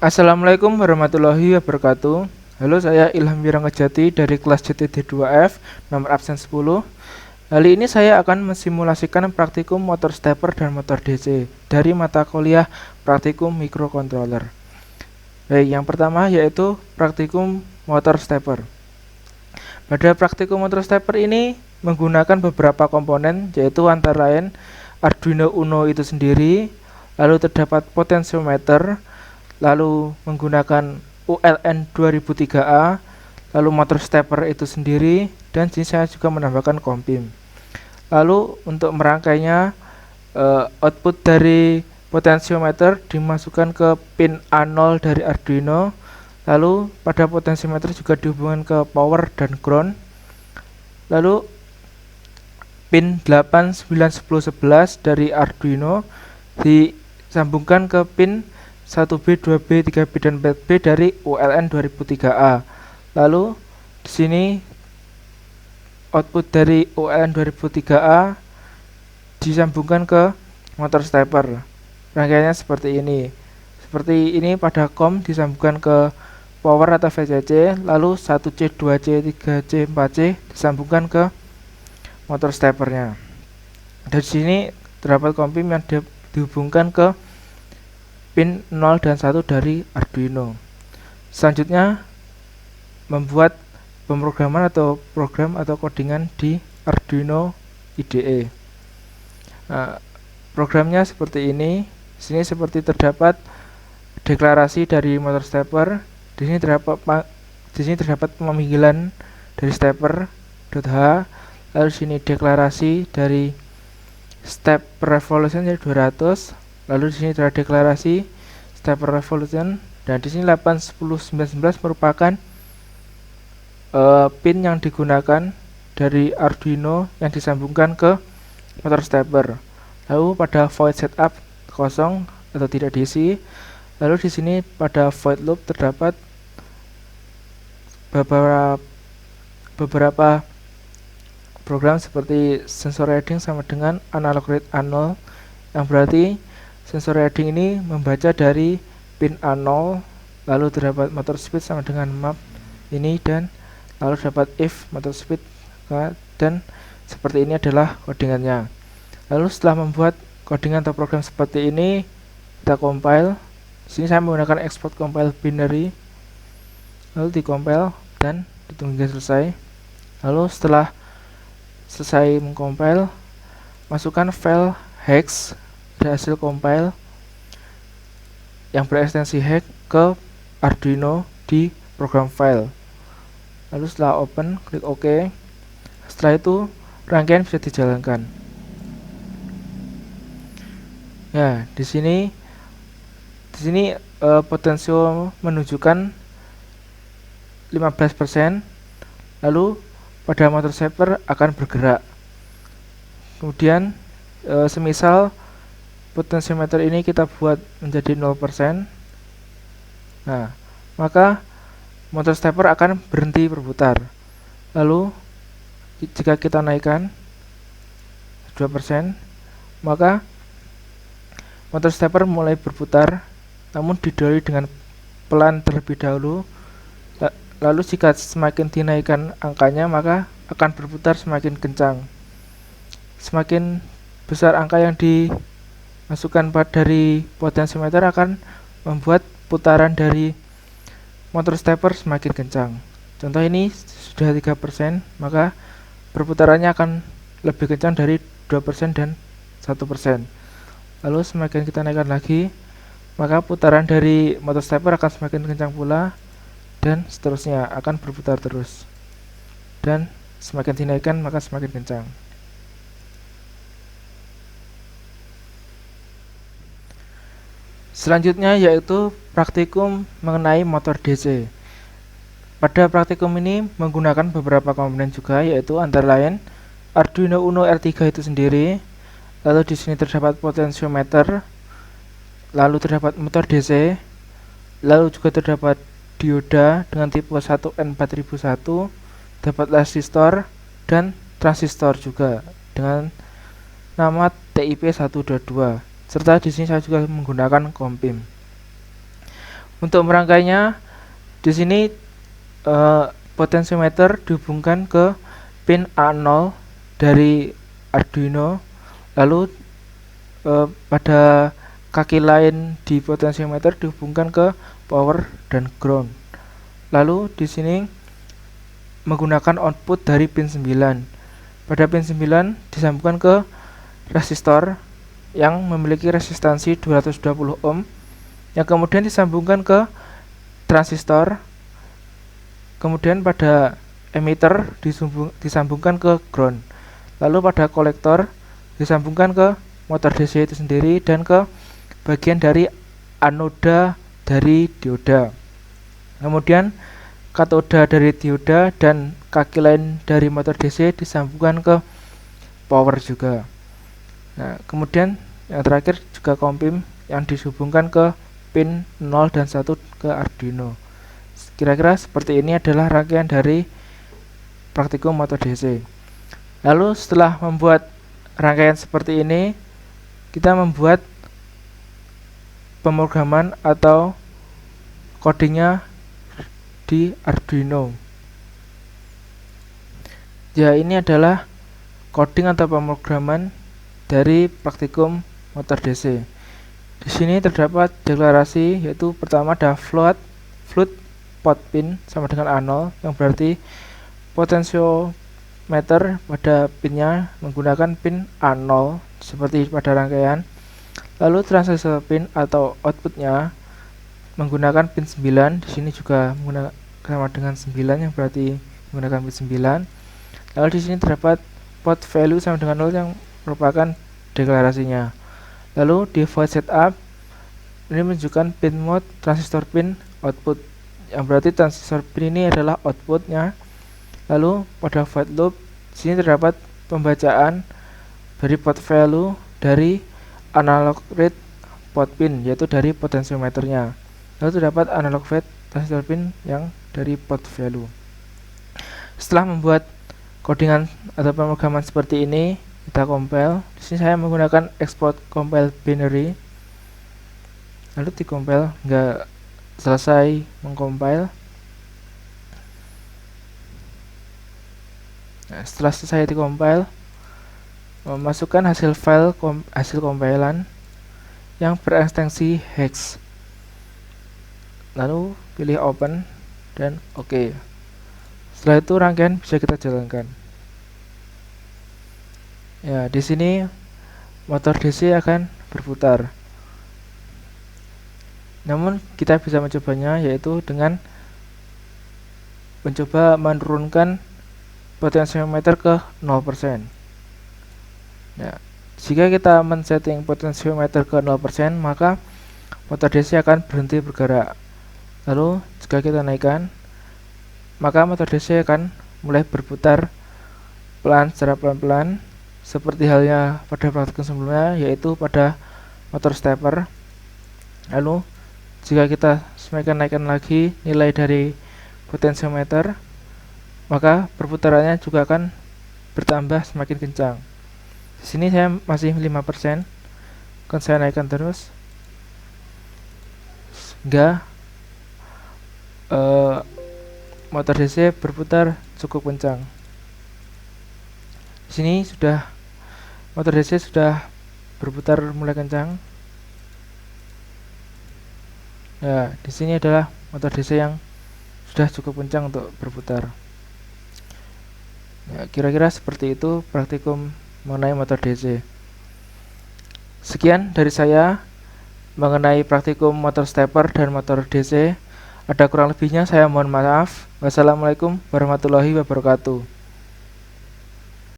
Assalamualaikum warahmatullahi wabarakatuh. Halo, saya Ilham Wiranggajati dari kelas CTD2F, nomor absen 10. Kali ini saya akan mensimulasikan praktikum motor stepper dan motor DC dari mata kuliah praktikum microcontroller. Baik, yang pertama yaitu praktikum motor stepper. Pada praktikum motor stepper ini menggunakan beberapa komponen, yaitu antara lain Arduino Uno itu sendiri, lalu terdapat potensiometer, lalu menggunakan ULN 2003A, lalu motor stepper itu sendiri, dan saya juga menambahkan kompim. Lalu untuk merangkainya, output dari potensiometer dimasukkan ke pin A0 dari Arduino, lalu pada potensiometer juga dihubungkan ke power dan ground, lalu pin 8, 9, 10, 11 dari Arduino disambungkan ke pin 1B, 2B, 3B, dan 4B dari ULN 2003A. Lalu di sini output dari ULN 2003A disambungkan ke motor stepper. Rangkaiannya seperti ini. Seperti ini pada COM disambungkan ke power atau VCC, lalu 1C, 2C, 3C, 4C disambungkan ke motor steppernya. Dari sini terdapat kompim yang dihubungkan ke pin 0 dan 1 dari Arduino. Selanjutnya membuat pemrograman atau program atau codingan di Arduino IDE. Nah, programnya seperti ini. Di sini seperti terdapat deklarasi dari motor stepper. Di sini terdapat pemanggilan dari stepper.h. Lalu di sini deklarasi dari step per revolution jadi 200. Lalu di sini terdapat deklarasi step per revolution, dan di sini 8, 10, 9, 11 merupakan pin yang digunakan dari Arduino yang disambungkan ke motor stepper. Lalu pada void setup kosong atau tidak diisi. Lalu di sini pada void loop terdapat beberapa program seperti sensor reading sama dengan analog read A0, yang berarti sensor reading ini membaca dari pin A0, lalu terdapat motor speed sama dengan map ini, dan lalu dapat if motor speed, dan seperti ini adalah codingannya. Lalu setelah membuat codingan atau program seperti ini, kita compile. Sini saya menggunakan export compile binary, lalu di-compile dan ditunggu hingga selesai. Lalu setelah selesai mengcompile, masukkan file hex dari hasil compile yang berekstensi hex ke Arduino di program file. Lalu setelah open, klik OK. Setelah itu rangkaian bisa dijalankan. Ya, di sini potensio menunjukkan 15%. Lalu pada motor stepper akan bergerak. Kemudian semisal potensiometer ini kita buat menjadi 0%, nah maka motor stepper akan berhenti berputar. Lalu jika kita naikkan 2%, maka motor stepper mulai berputar, namun didahului dengan pelan terlebih dahulu. Lalu jika semakin dinaikkan angkanya, maka akan berputar semakin kencang. Semakin besar angka yang dimasukkan dari potensiometer akan membuat putaran dari motor stepper semakin kencang. Contoh ini sudah 3%, maka perputarannya akan lebih kencang dari 2% dan 1%. Lalu semakin kita naikkan lagi, maka putaran dari motor stepper akan semakin kencang pula, dan seterusnya akan berputar terus. Dan semakin dinaikkan maka semakin kencang. Selanjutnya yaitu praktikum mengenai motor DC. Pada praktikum ini menggunakan beberapa komponen juga, yaitu antara lain Arduino Uno R3 itu sendiri. Lalu di sini terdapat potensiometer, lalu terdapat motor DC, lalu juga terdapat dioda dengan tipe 1N4001, dapat resistor dan transistor juga dengan nama TIP122. Serta di sini saya juga menggunakan kompim. Untuk merangkainya, di sini potensiometer dihubungkan ke pin A0 dari Arduino, lalu pada kaki lain di potensiometer dihubungkan ke power dan ground. Lalu di sini menggunakan output dari pin 9. Pada pin 9 disambungkan ke resistor yang memiliki resistansi 220 ohm yang kemudian disambungkan ke transistor. Kemudian pada emitter disambungkan ke ground. Lalu pada kolektor disambungkan ke motor DC itu sendiri dan ke bagian dari anoda dari dioda. Kemudian katoda dari dioda dan kaki lain dari motor DC disambungkan ke power juga. Nah, kemudian yang terakhir juga kompim yang dihubungkan ke pin 0 dan 1 ke Arduino. Kira-kira seperti ini adalah rangkaian dari praktikum motor DC. Lalu setelah membuat rangkaian seperti ini, kita membuat pemrograman atau codingnya di Arduino. Ya, ini adalah coding atau pemrograman dari praktikum motor DC. Di sini terdapat deklarasi, yaitu pertama ada float pot pin sama dengan A0, yang berarti potensiometer pada pinnya menggunakan pin A0 seperti pada rangkaian. Lalu transistor pin atau outputnya menggunakan pin 9. Di sini juga menggunakan sama dengan 9, yang berarti menggunakan pin 9. Lalu di sini terdapat pot value sama dengan 0 yang merupakan deklarasinya. Lalu di void setup ini menunjukkan pin mode transistor pin output, yang berarti transistor pin ini adalah outputnya. Lalu pada void loop sini terdapat pembacaan dari pot value dari analog read pot pin, yaitu dari potensiometernya. Lalu terdapat analog fade transistor pin yang dari pot value. Setelah membuat codingan atau pemrograman seperti ini, kita compile. Di sini saya menggunakan export compile binary. Lalu di compile, nggak selesai mengcompile. Nah, setelah selesai di compile, masukkan hasil file hasil compilan yang berekstensi hex. Lalu pilih open dan OK. Setelah itu rangkaian bisa kita jalankan. Ya, di sini motor DC akan berputar. Namun kita bisa mencobanya, yaitu dengan mencoba menurunkan potensiometer ke 0%. Ya, jika kita men-setting potensiometer ke 0%, maka motor DC akan berhenti bergerak. Lalu jika kita naikkan, maka motor DC akan mulai berputar secara pelan-pelan, seperti halnya pada praktikum sebelumnya, yaitu pada motor stepper. Lalu jika kita semakin naikkan lagi nilai dari potensiometer, maka perputarannya juga akan bertambah semakin kencang. Di sini saya masih 5%, akan saya naikkan terus sehingga motor DC berputar cukup kencang. Di sini motor DC sudah berputar mulai kencang. Ya, di sini adalah motor DC yang sudah cukup kencang untuk berputar. Ya, kira-kira seperti itu praktikum mengenai motor DC. Sekian dari saya mengenai praktikum motor stepper dan motor DC. Ada kurang lebihnya saya mohon maaf. Wassalamualaikum warahmatullahi wabarakatuh.